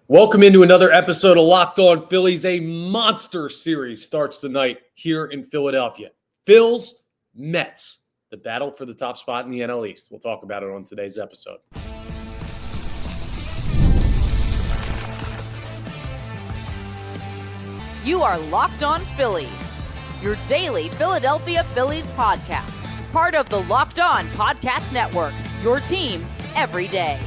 Welcome into another episode of Locked On Phillies. A monster series starts tonight here in Philadelphia. Phils, Mets, the battle for the top spot in the NL East. We'll talk about it on today's episode. You are Locked On Phillies, your daily Philadelphia Phillies podcast. Part of the Locked On Podcast Network, your team every day.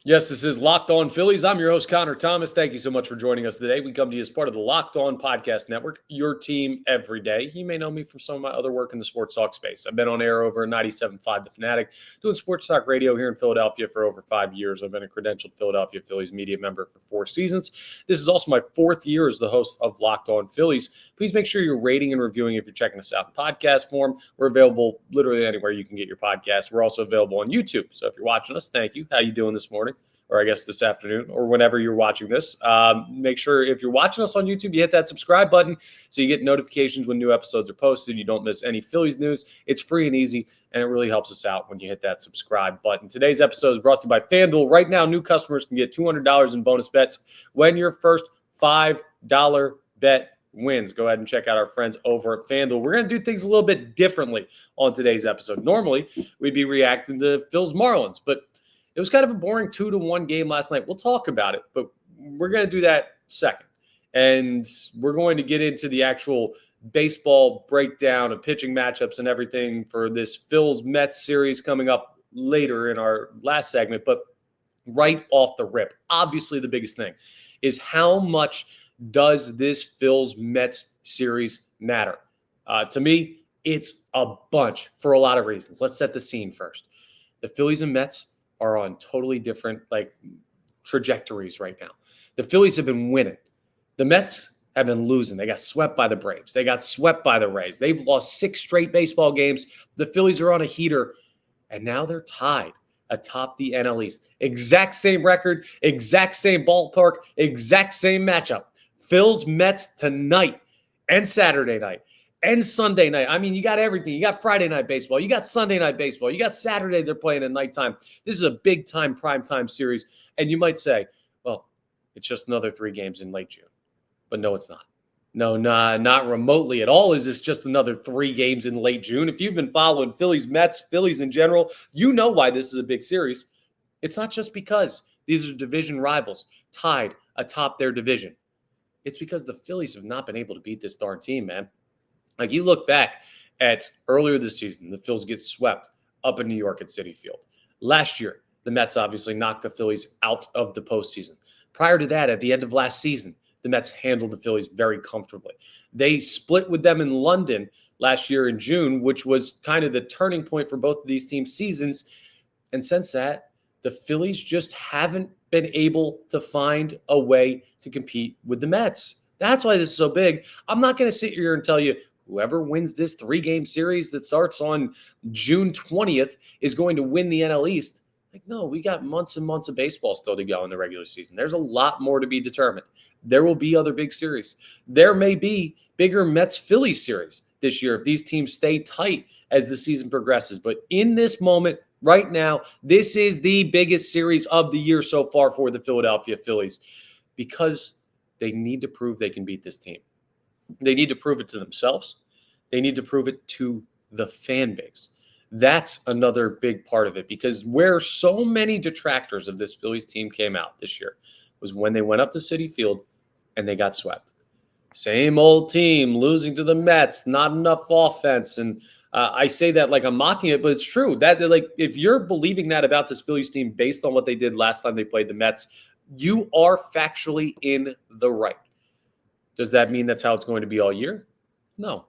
Yes, this is Locked On Phillies. I'm your host, Connor Thomas. Thank you so much for joining us today. We come to you as part of the Locked On Podcast Network, your team every day. You may know me from some of my other work in the sports talk space. I've been on air over 97.5 The Fanatic, doing sports talk radio here in Philadelphia for over 5 years. I've been a credentialed Philadelphia Phillies media member for 4 seasons. This is also my 4th year as the host of Locked On Phillies. Please make sure you're rating and reviewing if you're checking us out in podcast form. We're available literally anywhere you can get your podcast. We're also available on YouTube. So if you're watching us, thank you. How you doing this morning? Or I guess this afternoon, or whenever you're watching this. Make sure if you're watching us on YouTube, you hit that subscribe button so you get notifications when new episodes are posted. You don't miss any Phillies news. It's free and easy, and it really helps us out when you hit that subscribe button. Today's episode is brought to you by FanDuel. Right now, new customers can get $200 in bonus bets when your first $5 bet wins. Go ahead and check out our friends over at FanDuel. We're going to do things a little bit differently on today's episode. Normally, we'd be reacting to Phil's Marlins, but it was kind of a boring 2-1 game last night. We'll talk about it, but we're going to do that second. And we're going to get into the actual baseball breakdown of pitching matchups and everything for this Phils-Mets series coming up later in our last segment. But right off the rip, obviously the biggest thing is how much does this Phils-Mets series matter? To me, it's a bunch for a lot of reasons. Let's set the scene first. The Phillies and Mets are on totally different trajectories right now. The Phillies have been winning. The Mets have been losing. They got swept by the Braves. They got swept by the Rays. They've lost 6 straight baseball games. The Phillies are on a heater, and now they're tied atop the NL East. Exact same record, exact same ballpark, exact same matchup. Phil's Mets tonight and Saturday night. And Sunday night. I mean, you got everything. You got Friday night baseball. You got Sunday night baseball. You got Saturday they're playing at nighttime. This is a big-time, prime-time series. And you might say, well, it's just another 3 games in late June. But no, it's not. No, not remotely at all is this just another 3 games in late June. If you've been following Phillies, Mets, Phillies in general, you know why this is a big series. It's not just because these are division rivals tied atop their division. It's because the Phillies have not been able to beat this darn team, man. Like, you look back at earlier this season, the Phils get swept up in New York at Citi Field. Last year, the Mets obviously knocked the Phillies out of the postseason. Prior to that, at the end of last season, the Mets handled the Phillies very comfortably. They split with them in London last year in June, which was kind of the turning point for both of these teams' seasons. And since that, the Phillies just haven't been able to find a way to compete with the Mets. That's why this is so big. I'm not going to sit here and tell you, whoever wins this 3-game series that starts on June 20th is going to win the NL East. No, we got months and months of baseball still to go in the regular season. There's a lot more to be determined. There will be other big series. There may be bigger Mets-Phillies series this year if these teams stay tight as the season progresses. But in this moment, right now, this is the biggest series of the year so far for the Philadelphia Phillies because they need to prove they can beat this team. They need to prove it to themselves. They need to prove it to the fan base. That's another big part of it because where so many detractors of this Phillies team came out this year was when they went up to Citi Field and they got swept. Same old team, losing to the Mets, not enough offense. And I say that like I'm mocking it, but it's true. That if you're believing that about this Phillies team based on what they did last time they played the Mets, you are factually in the right. Does that mean that's how it's going to be all year? No.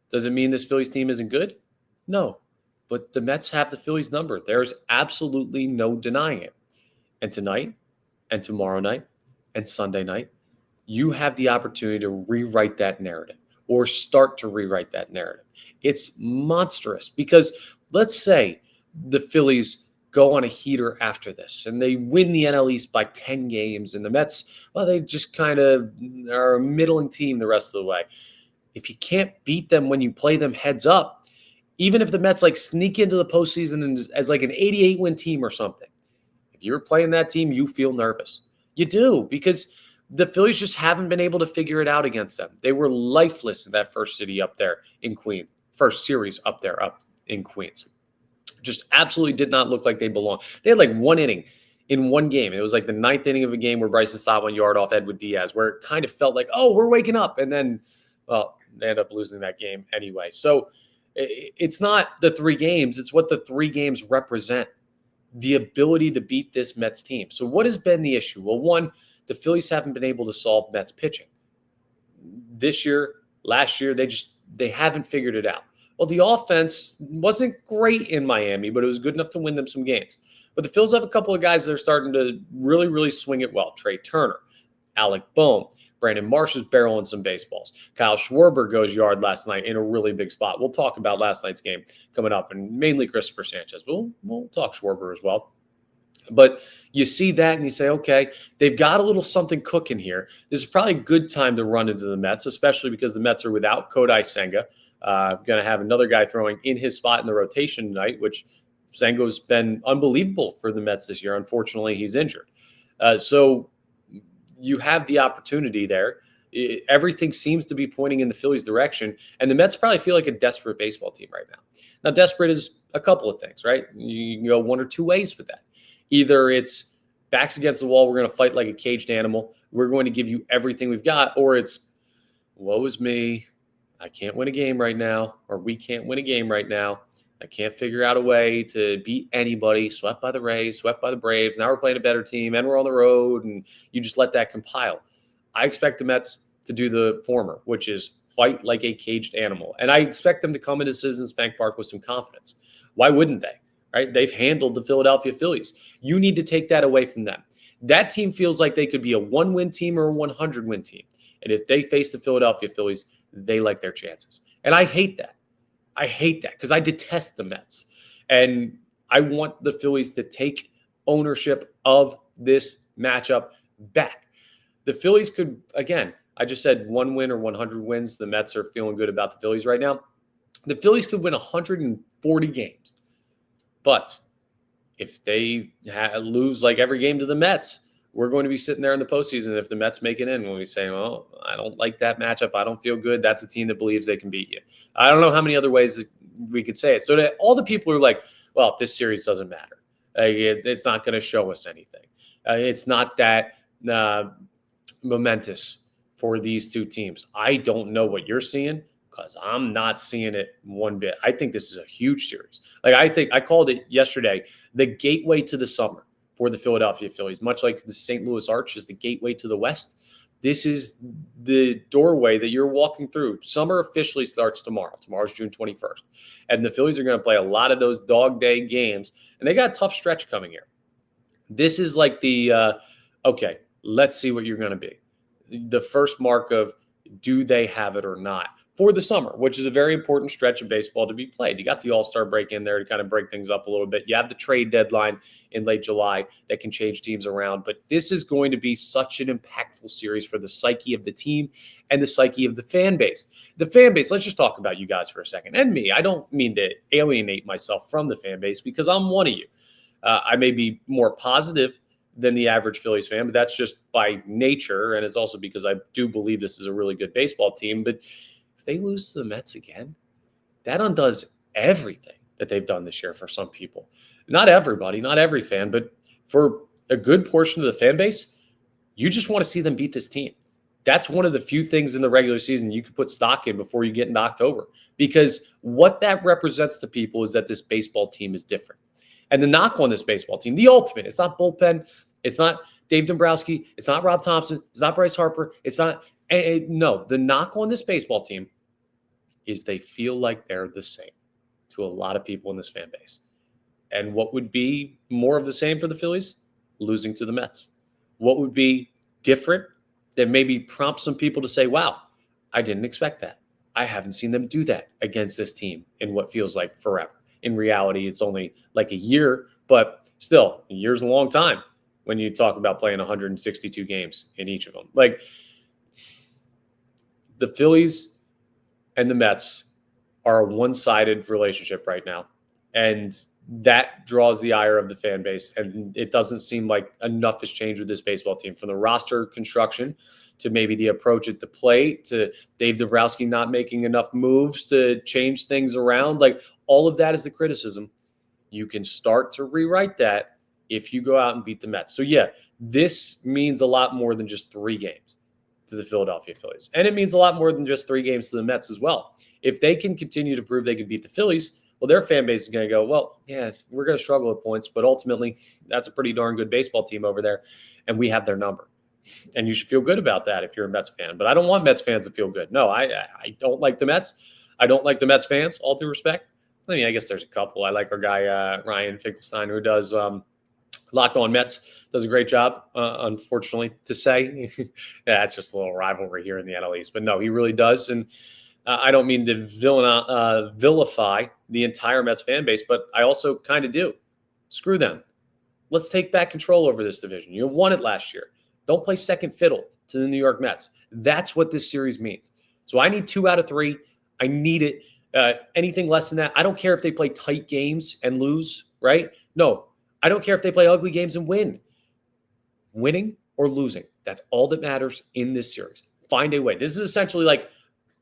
Does it mean this Phillies team isn't good? No. But the Mets have the Phillies number. There's absolutely no denying it. And tonight and tomorrow night and Sunday night, you have the opportunity to rewrite that narrative or start to rewrite that narrative. It's monstrous because let's say the Phillies go on a heater after this and they win the NL East by 10 games and the Mets, well, they just kind of are a middling team the rest of the way. If you can't beat them when you play them heads up, even if the Mets sneak into the postseason as an 88-win team or something, if you're playing that team, you feel nervous. You do, because the Phillies just haven't been able to figure it out against them. They were lifeless in that first series up there in Queens. Just absolutely did not look like they belonged. They had like one inning in one game. It was like the ninth inning of a game where Bryson stopped 1 yard off Edwin Diaz, where it kind of felt like, oh, we're waking up. And then, well, they end up losing that game anyway. So it's not the 3 games. It's what the 3 games represent, the ability to beat this Mets team. So what has been the issue? Well, one, the Phillies haven't been able to solve Mets pitching. This year, last year, they haven't figured it out. Well, the offense wasn't great in Miami, but it was good enough to win them some games. But the Phillies have a couple of guys that are starting to really, really swing it well. Trey Turner, Alec Bohm, Brandon Marsh is barreling some baseballs. Kyle Schwarber goes yard last night in a really big spot. We'll talk about last night's game coming up, and mainly Cristopher Sanchez. We'll talk Schwarber as well. But you see that and you say, okay, they've got a little something cooking here. This is probably a good time to run into the Mets, especially because the Mets are without Kodai Senga. Going to have another guy throwing in his spot in the rotation tonight, which Senga's been unbelievable for the Mets this year. Unfortunately, he's injured. So you have the opportunity there. Everything seems to be pointing in the Phillies' direction, and the Mets probably feel like a desperate baseball team right now. Now, desperate is a couple of things, right? You can go one or two ways with that. Either it's backs against the wall, we're going to fight like a caged animal, we're going to give you everything we've got, or it's woe is me, I can't win a game right now, or we can't win a game right now. I can't figure out a way to beat anybody, swept by the Rays, swept by the Braves. Now we're playing a better team and we're on the road, and you just let that compile. I expect the Mets to do the former, which is fight like a caged animal. And I expect them to come into Citizens Bank Park with some confidence. Why wouldn't they? Right? They've handled the Philadelphia Phillies. You need to take that away from them. That team feels like they could be a 1-win team or a 100-win team. And if they face the Philadelphia Phillies, they like their chances. And I hate that. I hate that because I detest the Mets. And I want the Phillies to take ownership of this matchup back. The Phillies could, again, I just said 1 win or 100 wins. The Mets are feeling good about the Phillies right now. The Phillies could win 140 games. But if they lose like every game to the Mets, we're going to be sitting there in the postseason. If the Mets make it in, when we say, well, I don't like that matchup, I don't feel good, that's a team that believes they can beat you. I don't know how many other ways we could say it. So that all the people who are like, well, this series doesn't matter. It's not going to show us anything. It's not that momentous for these two teams. I don't know what you're seeing, because I'm not seeing it one bit. I think this is a huge series. Like, I called it yesterday, the gateway to the summer for the Philadelphia Phillies, much like the St. Louis Arch is the gateway to the West. This is the doorway that you're walking through. Summer officially starts tomorrow. Tomorrow's June 21st. And the Phillies are going to play a lot of those dog day games, and they got a tough stretch coming here. This is like the, okay, let's see what you're going to be. The first mark of, do they have it or not? For the summer, which is a very important stretch of baseball to be played. You got the All-Star break in there to kind of break things up a little bit. You have the trade deadline in late July that can change teams around. But this is going to be such an impactful series for the psyche of the team and the psyche of the fan base. The fan base, let's just talk about you guys for a second. And me, I don't mean to alienate myself from the fan base, because I'm one of you. I may be more positive than the average Phillies fan, but that's just by nature. And it's also because I do believe this is a really good baseball team. But if they lose to the Mets again, that undoes everything that they've done this year for some people. Not everybody, not every fan, but for a good portion of the fan base, you just want to see them beat this team. That's one of the few things in the regular season you can put stock in before you get into October, because what that represents to people is that this baseball team is different. And the knock on this baseball team, the ultimate, it's not bullpen, it's not Dave Dombrowski, it's not Rob Thompson, it's not Bryce Harper, it's not no, the knock on this baseball team is they feel like they're the same to a lot of people in this fan base. And what would be more of the same for the Phillies? Losing to the Mets. What would be different that maybe prompts some people to say, wow, I didn't expect that. I haven't seen them do that against this team in what feels like forever. In reality, it's only like a year, but still, a year's a long time when you talk about playing 162 games in each of them. Like, the Phillies and the Mets are a one-sided relationship right now. And that draws the ire of the fan base. And it doesn't seem like enough has changed with this baseball team, from the roster construction to maybe the approach at the plate to Dave Dombrowski not making enough moves to change things around. Like, all of that is the criticism. You can start to rewrite that if you go out and beat the Mets. So yeah, this means a lot more than just 3 games to the Philadelphia Phillies. And it means a lot more than just 3 games to the Mets as well. If they can continue to prove they can beat the Phillies, well, their fan base is going to go, well, yeah, we're going to struggle at points, but ultimately that's a pretty darn good baseball team over there, and we have their number. And you should feel good about that if you're a Mets fan. But I don't want Mets fans to feel good. No, I don't like the Mets. I don't like the Mets fans, all due respect. I mean, I guess there's a couple. I like our guy, Ryan Finkelstein, who does Locked On Mets, does a great job, unfortunately, to say. Yeah, it's just a little rivalry here in the NL East. But no, he really does. And I don't mean to vilify the entire Mets fan base, but I also kind of do. Screw them. Let's take back control over this division. You won it last year. Don't play second fiddle to the New York Mets. That's what this series means. So I need 2 out of 3. I need it. Anything less than that, I don't care if they play tight games and lose, right? No, I don't care if they play ugly games and win. Winning or losing, that's all that matters in this series. Find a way. This is essentially like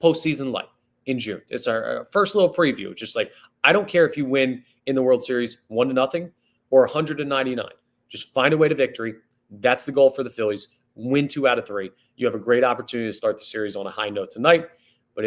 postseason light in June. It's our first little preview. Just like, I don't care if you win in the World Series 1-0 or 199. Just find a way to victory. That's the goal for the Phillies. Win 2 out of 3. You have a great opportunity to start the series on a high note tonight, but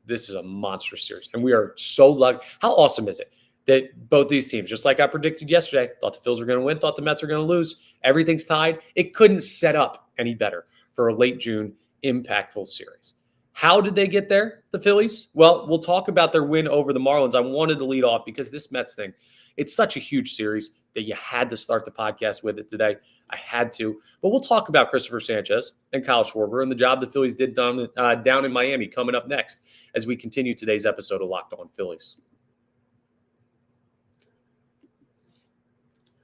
this is a monstrous series. And we are so lucky. How awesome is it that both these teams, just like I predicted yesterday, thought the Phils were going to win, thought the Mets were going to lose. Everything's tied. It couldn't set up any better for a late June impactful series. How did they get there, the Phillies? Well, we'll talk about their win over the Marlins. I wanted to lead off because this Mets thing, it's such a huge series that you had to start the podcast with it today. I had to. But we'll talk about Cristopher Sanchez and Kyle Schwarber and the job the Phillies did down in Miami coming up next as we continue today's episode of Locked On Phillies.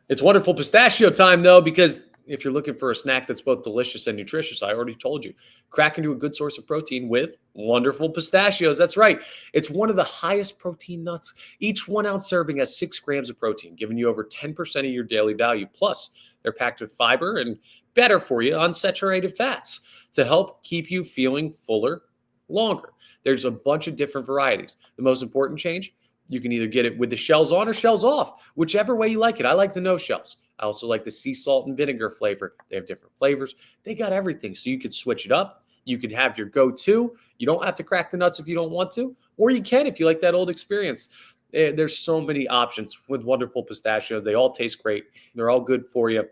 It's wonderful pistachio time, though, because if you're looking for a snack that's both delicious and nutritious, I already told you, crack into a good source of protein with wonderful pistachios. That's right. It's one of the highest protein nuts. Each 1 ounce serving has 6 grams of protein, giving you over 10% of your daily value. Plus, they're packed with fiber and better for you, unsaturated fats to help keep you feeling fuller longer. There's a bunch of different varieties. The most important change, you can either get it with the shells on or shells off, whichever way you like it. I like the no shells. I also like the sea salt and vinegar flavor. They have different flavors. They got everything. So you could switch it up. You could have your go-to. You don't have to crack the nuts if you don't want to, or you can if you like that old experience. There's so many options with wonderful pistachios. They all taste great. They're all good for you.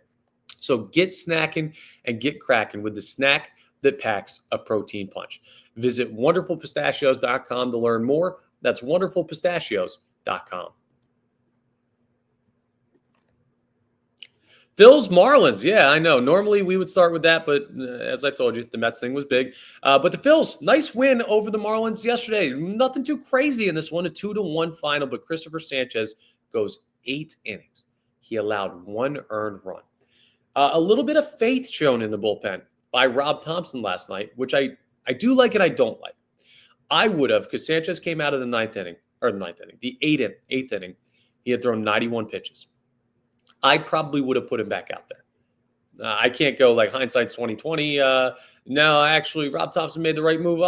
So get snacking and get cracking with the snack that packs a protein punch. Visit wonderfulpistachios.com to learn more. That's wonderfulpistachios.com. Phil's Marlins. Yeah, I know. Normally we would start with that, but as I told you, the Mets thing was big. But the Phils, nice win over the Marlins yesterday. Nothing too crazy in this one, a 2-1 final, but Cristopher Sanchez goes 8 innings. He allowed 1 earned run. A little bit of faith shown in the bullpen by Rob Thompson last night, which I do like and I don't like. I would have, because Sanchez came out of the the eighth inning. He had thrown 91 pitches. I probably would have put him back out there. I can't go like hindsight's 2020. No, actually, Rob Thompson made the right move.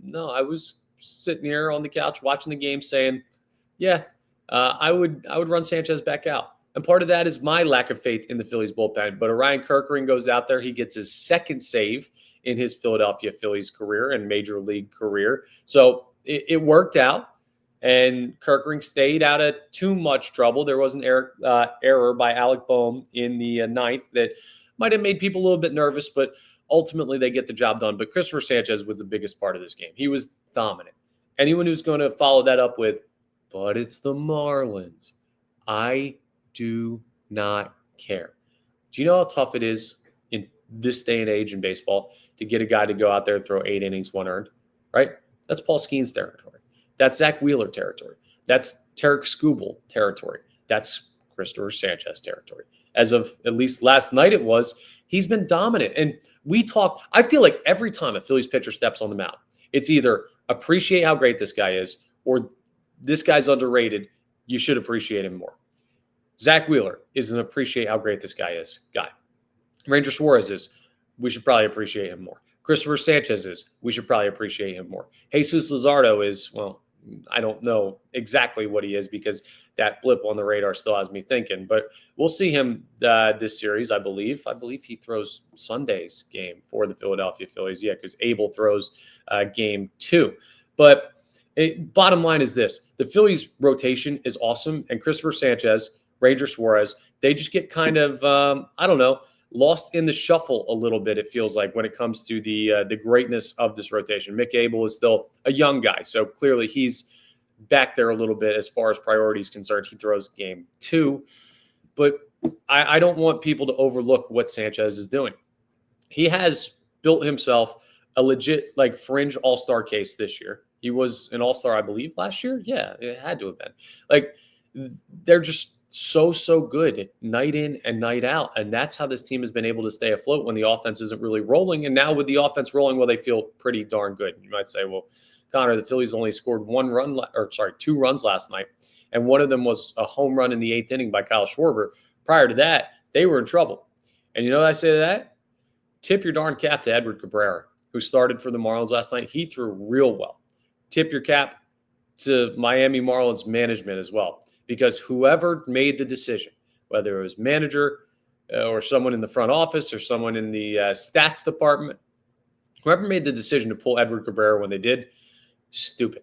No, I was sitting here on the couch watching the game saying, yeah, I would run Sanchez back out. And part of that is my lack of faith in the Phillies bullpen. But Orion Kerkering goes out there. He gets his 2nd save in his Philadelphia Phillies career and major league career. So it worked out. And Kerkering stayed out of too much trouble. There was an error by Alec Boehm in the 9th that might have made people a little bit nervous, but ultimately they get the job done. But Cristopher Sanchez was the biggest part of this game. He was dominant. Anyone who's going to follow that up with, but it's the Marlins, I do not care. Do you know how tough it is in this day and age in baseball to get a guy to go out there and throw 8 innings, 1 earned, right? That's Paul Skeens' territory. That's Zach Wheeler territory. That's Tarek Skubal territory. That's Cristopher Sanchez territory. As of at least last night he's been dominant. And I feel like every time a Phillies pitcher steps on the mound, it's either appreciate how great this guy is or this guy's underrated. you should appreciate him more. Zach Wheeler isn't appreciate how great this guy is. Ranger Suarez is. We should probably appreciate him more. Cristopher Sanchez is. We should probably appreciate him more. Jesus Luzardo is, well, I don't know exactly what he is because that blip on the radar still has me thinking. But we'll see him this series, I believe. I believe he throws Sunday's game for the Philadelphia Phillies. Yeah, because Abel throws game 2. But bottom line is this. The Phillies' rotation is awesome. And Cristopher Sanchez, Ranger Suarez, they just get kind of, I don't know, lost in the shuffle a little bit, it feels like, when it comes to the greatness of this rotation. Mick Abel is still a young guy, so clearly he's back there a little bit as far as priority is concerned. He throws game 2, but I don't want people to overlook what Sanchez is doing. He has built himself a legit, like, fringe all-star case this year. He was an all-star, I believe, last year. Yeah, it had to have been. Like, they're just so good night in and night out. And that's how this team has been able to stay afloat when the offense isn't really rolling. And now with the offense rolling, well, they feel pretty darn good. You might say, well, Connor, the Phillies only scored 2 runs last night. And one of them was a home run in the 8th inning by Kyle Schwarber. Prior to that, they were in trouble. And you know what I say to that? Tip your darn cap to Edward Cabrera, who started for the Marlins last night. He threw real well. Tip your cap to Miami Marlins management as well. Because whoever made the decision, whether it was manager or someone in the front office or someone in the stats department, whoever made the decision to pull Edward Cabrera when they did, stupid.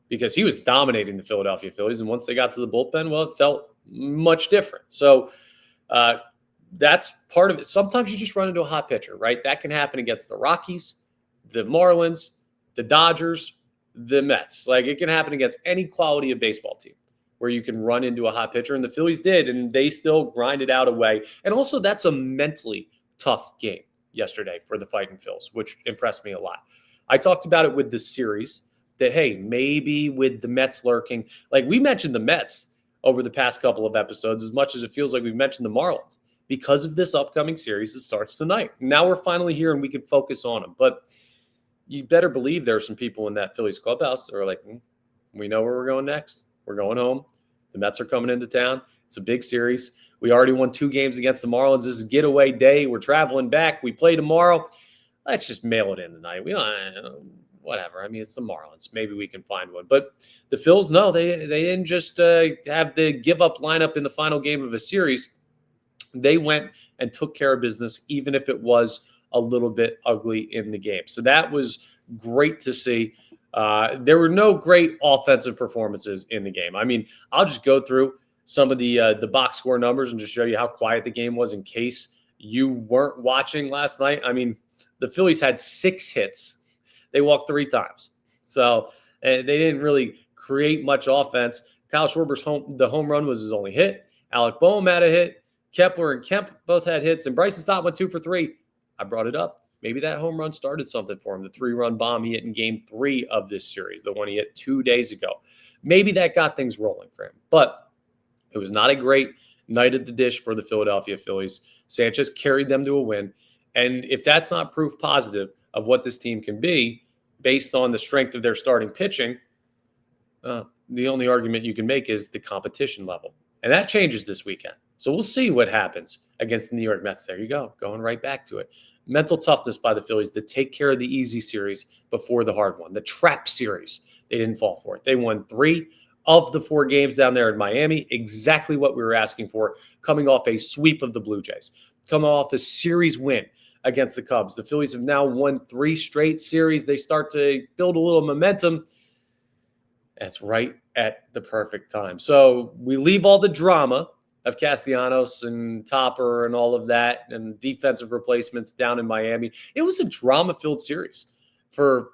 Because he was dominating the Philadelphia Phillies. And once they got to the bullpen, well, it felt much different. So that's part of it. Sometimes you just run into a hot pitcher, right? That can happen against the Rockies, the Marlins, the Dodgers, the Mets. Like, it can happen against any quality of baseball team, where you can run into a hot pitcher, and the Phillies did, and they still grinded out a way. And also, that's a mentally tough game yesterday for the Fighting Phils, which impressed me a lot. I talked about it with the series that, hey, maybe with the Mets lurking, like we mentioned the Mets over the past couple of episodes as much as it feels like we've mentioned the Marlins because of this upcoming series that starts tonight. Now we're finally here, and we can focus on them. But you better believe there are some people in that Phillies clubhouse that are like, we know where we're going next. We're going home. The Mets are coming into town. It's a big series. We already won 2 games against the Marlins. This is getaway day. We're traveling back. We play tomorrow. Let's just mail it in tonight. We don't, whatever. I mean, it's the Marlins. Maybe we can find one. But the Phils, no, they didn't just have the give-up lineup in the final game of a series. They went and took care of business, even if it was a little bit ugly in the game. So that was great to see. There were no great offensive performances in the game. I mean, I'll just go through some of the box score numbers and just show you how quiet the game was in case you weren't watching last night. I mean, the Phillies had 6 hits. They walked 3 times. So they didn't really create much offense. Kyle Schwarber's home run was his only hit. Alec Boehm had a hit. Kepler and Kemp both had hits. And Bryson Stott went 2 for 3. I brought it up. Maybe that home run started something for him. The 3-run bomb he hit in game 3 of this series, the one he hit 2 days ago. Maybe that got things rolling for him. But it was not a great night at the dish for the Philadelphia Phillies. Sanchez carried them to a win. And if that's not proof positive of what this team can be based on the strength of their starting pitching, the only argument you can make is the competition level. And that changes this weekend. So we'll see what happens against the New York Mets. There you go, going right back to it. Mental toughness by the Phillies to take care of the easy series before the hard one. The trap series, they didn't fall for it. They won 3 of the 4 games down there in Miami, exactly what we were asking for, coming off a sweep of the Blue Jays, coming off a series win against the Cubs. The Phillies have now won 3 straight series. They start to build a little momentum. That's right at the perfect time. So we leave all the drama of Castellanos and Topper and all of that and defensive replacements down in Miami. It was a drama-filled series for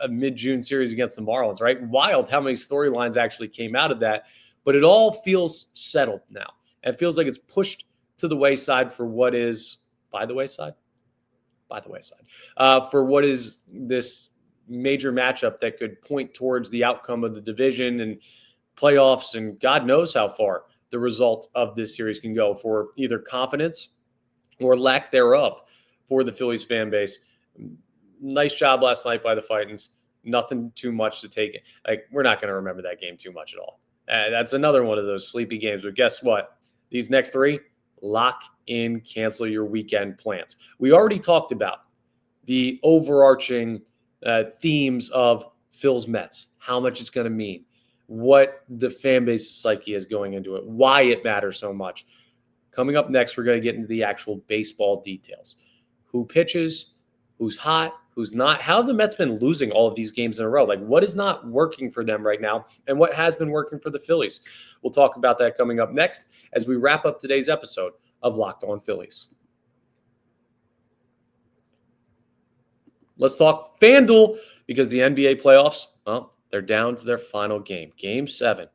a mid-June series against the Marlins, right? Wild how many storylines actually came out of that. But it all feels settled now. And it feels like it's pushed to the wayside for what is by the wayside? By the wayside. For what is this major matchup that could point towards the outcome of the division and playoffs and God knows how far the result of this series can go for either confidence or lack thereof for the Phillies fan base. Nice job last night by the Fightins. Nothing too much to take it. Like, we're not going to remember that game too much at all. That's another one of those sleepy games. But guess what? These next three, lock in, cancel your weekend plans. We already talked about the overarching themes of Phil's Mets, how much it's going to mean, what the fan base psyche is going into it, why it matters so much. Coming up next, we're going to get into the actual baseball details. Who pitches, who's hot, who's not. How have the Mets been losing all of these games in a row? Like, what is not working for them right now, and what has been working for the Phillies? We'll talk about that coming up next as we wrap up today's episode of Locked On Phillies. Let's talk FanDuel, because the NBA playoffs, well, they're down to their final game. Game 7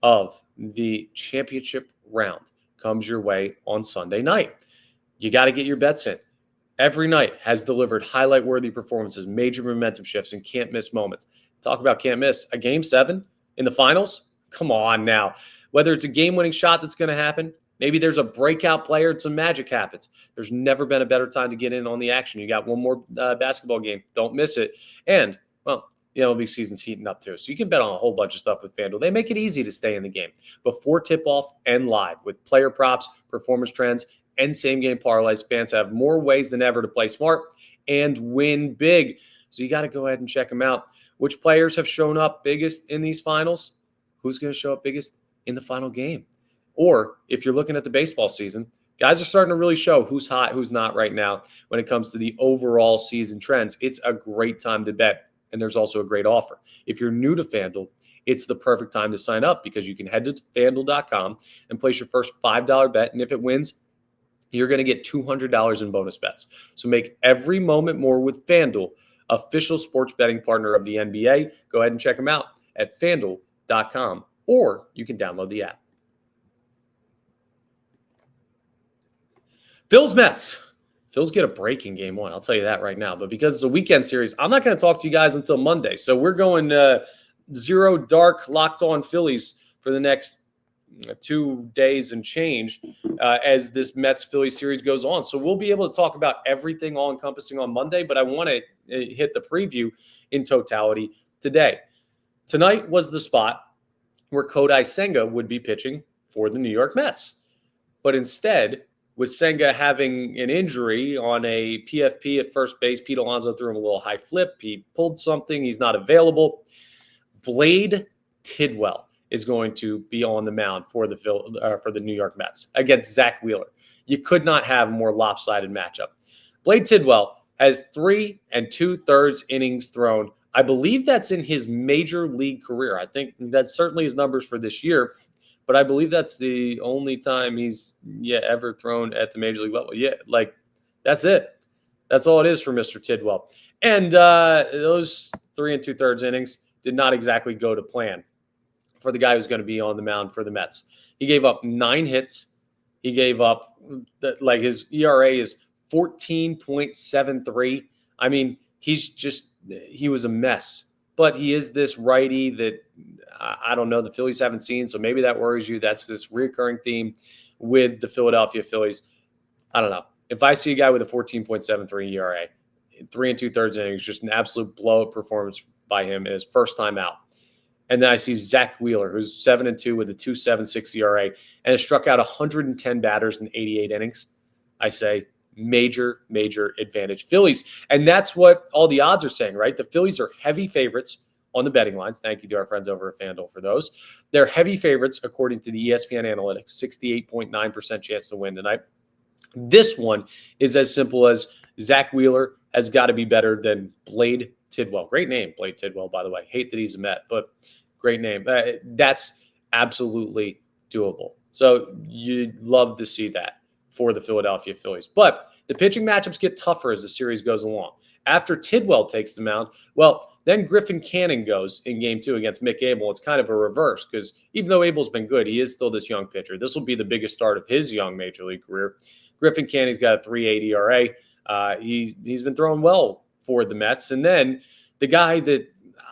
of the championship round comes your way on Sunday night. You got to get your bets in. Every night has delivered highlight-worthy performances, major momentum shifts, and can't-miss moments. Talk about can't miss. A Game 7 in the finals? Come on now. Whether it's a game-winning shot that's going to happen, maybe there's a breakout player and some magic happens. There's never been a better time to get in on the action. You got one more basketball game. Don't miss it. And, well, the MLB season's heating up too. So you can bet on a whole bunch of stuff with FanDuel. They make it easy to stay in the game before tip-off and live with player props, performance trends, and same-game parlays. Fans have more ways than ever to play smart and win big. So you got to go ahead and check them out. Which players have shown up biggest in these finals? Who's going to show up biggest in the final game? Or if you're looking at the baseball season, guys are starting to really show who's hot, who's not right now when it comes to the overall season trends. It's a great time to bet, and there's also a great offer. If you're new to FanDuel, it's the perfect time to sign up because you can head to FanDuel.com and place your first $5 bet, and if it wins, you're going to get $200 in bonus bets. So make every moment more with FanDuel, official sports betting partner of the NBA. Go ahead and check them out at FanDuel.com, or you can download the app. Phil's Mets. Phil's get a break in game 1. I'll tell you that right now. But because it's a weekend series, I'm not going to talk to you guys until Monday. So we're going zero dark locked on Phillies for the next 2 days and change as this Mets-Phillies series goes on. So we'll be able to talk about everything all encompassing on Monday, but I want to hit the preview in totality today. Tonight was the spot where Kodai Senga would be pitching for the New York Mets. But instead, with Senga having an injury on a PFP at first base, Pete Alonso threw him a little high flip. He pulled something. He's not available. Blade Tidwell is going to be on the mound for the New York Mets against Zach Wheeler. You could not have a more lopsided matchup. Blade Tidwell has 3 2/3 innings thrown. I believe that's in his major league career. I think that's certainly his numbers for this year, but I believe that's the only time he's ever thrown at the major league level. Yeah, like that's it. That's all it is for Mr. Tidwell. And those 3 2/3 innings did not exactly go to plan for the guy who's going to be on the mound for the Mets. He gave up 9 hits. He gave up, his ERA is 14.73. I mean, he was a mess. But he is this righty that I don't know, the Phillies haven't seen, so maybe that worries you. That's this recurring theme with the Philadelphia Phillies. I don't know. If I see a guy with a 14.73 ERA, 3 2/3 innings, just an absolute blowout performance by him in his first time out. And then I see Zach Wheeler, who's 7-2 with a 2.76 ERA and has struck out 110 batters in 88 innings. I say major, major advantage Phillies. And that's what all the odds are saying, right? The Phillies are heavy favorites on the betting lines. Thank you to our friends over at FanDuel for those. They're heavy favorites according to the ESPN analytics, 68.9% chance to win tonight. This one is as simple as Zach Wheeler has got to be better than Blade Tidwell. Great name, Blade Tidwell, by the way. Hate that he's a Met, but great name. That's absolutely doable. So you'd love to see that for the Philadelphia Phillies. But the pitching matchups get tougher as the series goes along. After Tidwell takes the mound, well, then Griffin Canning goes in game 2 against Mick Abel. It's kind of a reverse because even though Abel's been good, he is still this young pitcher. This will be the biggest start of his young major league career. Griffin Canning's got a 3.80 ERA. He's been throwing well for the Mets. And then the guy that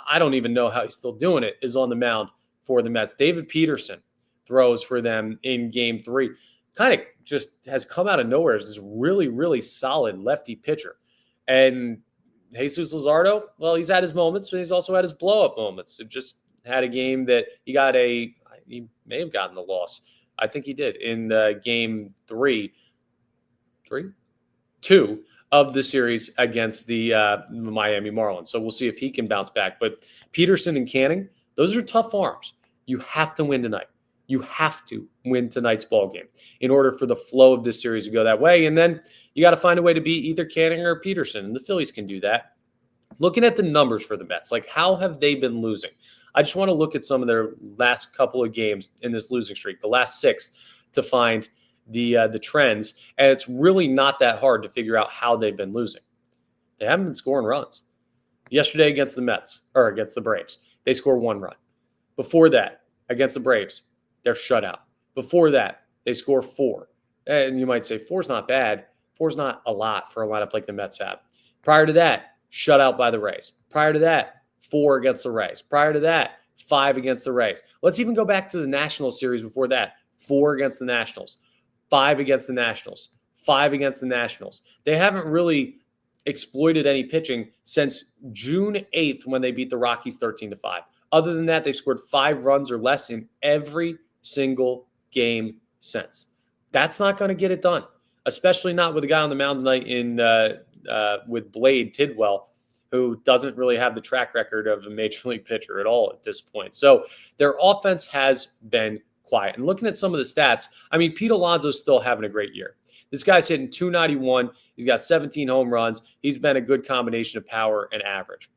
I don't even know how he's still doing it is on the mound for the Mets. David Peterson throws for them in game 3. Kind of just has come out of nowhere as this really, really solid lefty pitcher. And Jesus Luzardo, well, he's had his moments, but he's also had his blow-up moments. It just had a game that he got he may have gotten the loss. I think he did in game 2 of the series against the Miami Marlins. So we'll see if he can bounce back. But Peterson and Canning, those are tough arms. You have to win tonight. You have to win tonight's ball game in order for the flow of this series to go that way. And then you got to find a way to beat either Canning or Peterson. And the Phillies can do that. Looking at the numbers for the Mets, like how have they been losing? I just want to look at some of their last couple of games in this losing streak, the last 6, to find the trends. And it's really not that hard to figure out how they've been losing. They haven't been scoring runs. Yesterday against the Braves, they scored 1 run. Before that, against the Braves, they're shut out. Before that, they score 4. And you might say 4's not bad. 4's not a lot for a lineup like the Mets have. Prior to that, shut out by the Rays. Prior to that, 4 against the Rays. Prior to that, 5 against the Rays. Let's even go back to the National Series before that. 4 against the Nationals. 5 against the Nationals. 5 against the Nationals. They haven't really exploited any pitching since June 8th when they beat the Rockies 13-5. Other than that, they've scored 5 runs or less in every single game since. That's not going to get it done, especially not with a guy on the mound tonight with Blade Tidwell, who doesn't really have the track record of a major league pitcher at all at this point. So their offense has been quiet. And looking at some of the stats, I mean, Pete Alonso's still having a great year. This guy's hitting .291. He's got 17 home runs. He's been a good combination of power and average.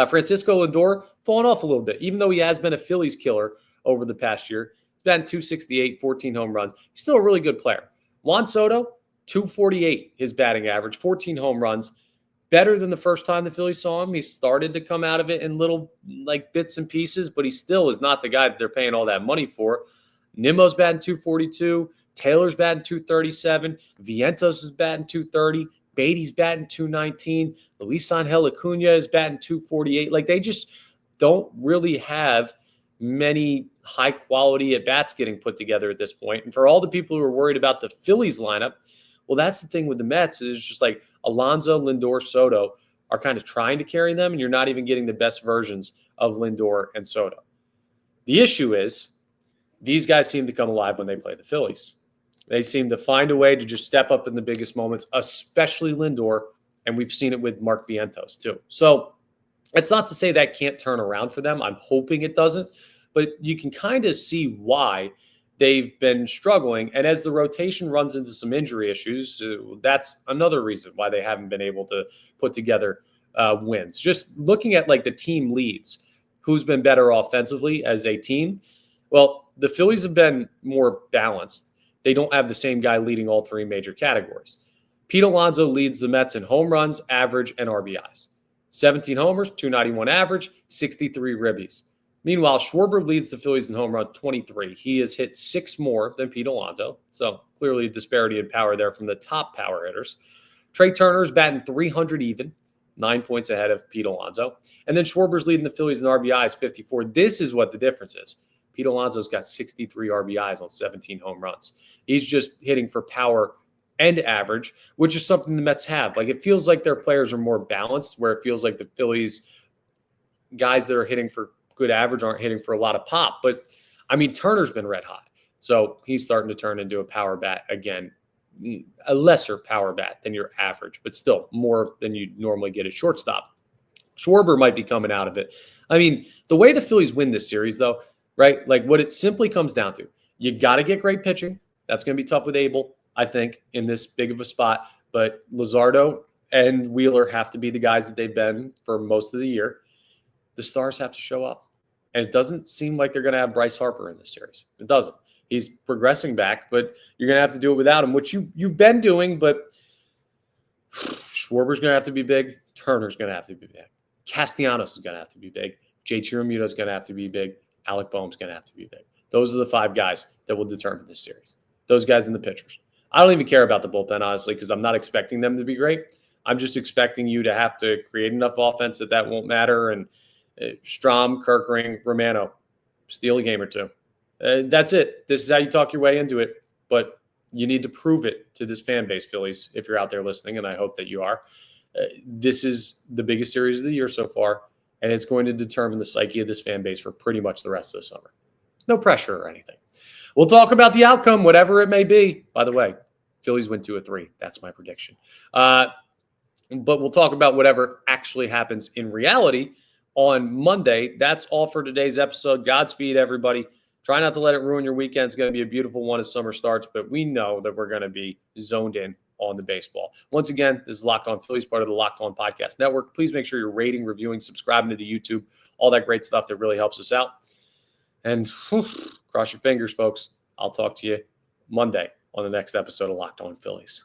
Francisco Lindor falling off a little bit, even though he has been a Phillies killer over the past year. He's batting .268, 14 home runs. He's still a really good player. Juan Soto, .248, his batting average, 14 home runs. Better than the first time the Phillies saw him. He started to come out of it in little like bits and pieces, but he still is not the guy that they're paying all that money for. Nimmo's batting .242. Taylor's batting .237. Vientos is batting .230. Beatty's batting .219. Luis Angel Acuna is batting .248. Like, they just don't really have many high-quality at-bats getting put together at this point. And for all the people who are worried about the Phillies lineup, well, that's the thing with the Mets is just like Alonso, Lindor, Soto are kind of trying to carry them, and you're not even getting the best versions of Lindor and Soto. The issue is these guys seem to come alive when they play the Phillies. They seem to find a way to just step up in the biggest moments, especially Lindor, and we've seen it with Mark Vientos too. So it's not to say that can't turn around for them. I'm hoping it doesn't, but you can kind of see why they've been struggling. And as the rotation runs into some injury issues, that's another reason why they haven't been able to put together wins. Just looking at like the team leads, who's been better offensively as a team? Well, the Phillies have been more balanced. They don't have the same guy leading all 3 major categories. Pete Alonso leads the Mets in home runs, average, and RBIs. 17 homers, .291 average, 63 ribbies. Meanwhile, Schwarber leads the Phillies in home runs, 23. He has hit 6 more than Pete Alonso, so clearly a disparity in power there from the top power hitters. Trey Turner's batting .300 even, 9 points ahead of Pete Alonso. And then Schwarber's leading the Phillies in RBIs, 54. This is what the difference is. Pete Alonso's got 63 RBIs on 17 home runs. He's just hitting for power and average, which is something the Mets have. Like, it feels like their players are more balanced, where it feels like the Phillies guys that are hitting for good average aren't hitting for a lot of pop. But, I mean, Turner's been red hot. So he's starting to turn into a power bat again, a lesser power bat than your average, but still more than you normally get at shortstop. Schwarber might be coming out of it. I mean, the way the Phillies win this series, though, right? Like, what it simply comes down to, you got to get great pitching. That's going to be tough with Abel, I think, in this big of a spot. But Luzardo and Wheeler have to be the guys that they've been for most of the year. The stars have to show up. And it doesn't seem like they're going to have Bryce Harper in this series. It doesn't. He's progressing back, but you're going to have to do it without him, which you've been doing. But Schwarber's going to have to be big. Turner's going to have to be big. Castellanos is going to have to be big. JT Realmuto is going to have to be big. Alec Boehm's going to have to be big. Those are the 5 guys that will determine this series. Those guys and the pitchers. I don't even care about the bullpen, honestly, because I'm not expecting them to be great. I'm just expecting you to have to create enough offense that won't matter. And Strom, Kerkering, Romano, steal a game or 2. That's it. This is how you talk your way into it. But you need to prove it to this fan base, Phillies, if you're out there listening, and I hope that you are. This is the biggest series of the year so far, and it's going to determine the psyche of this fan base for pretty much the rest of the summer. No pressure or anything. We'll talk about the outcome, whatever it may be. By the way, Phillies win 2 of 3. That's my prediction. But we'll talk about whatever actually happens in reality on Monday. That's all for today's episode. Godspeed, everybody. Try not to let it ruin your weekend. It's going to be a beautiful one as summer starts, but we know that we're going to be zoned in on the baseball. Once again, this is Locked On Phillies, part of the Locked On Podcast Network. Please make sure you're rating, reviewing, subscribing to the YouTube, all that great stuff that really helps us out. And cross your fingers, folks. I'll talk to you Monday on the next episode of Locked On Phillies.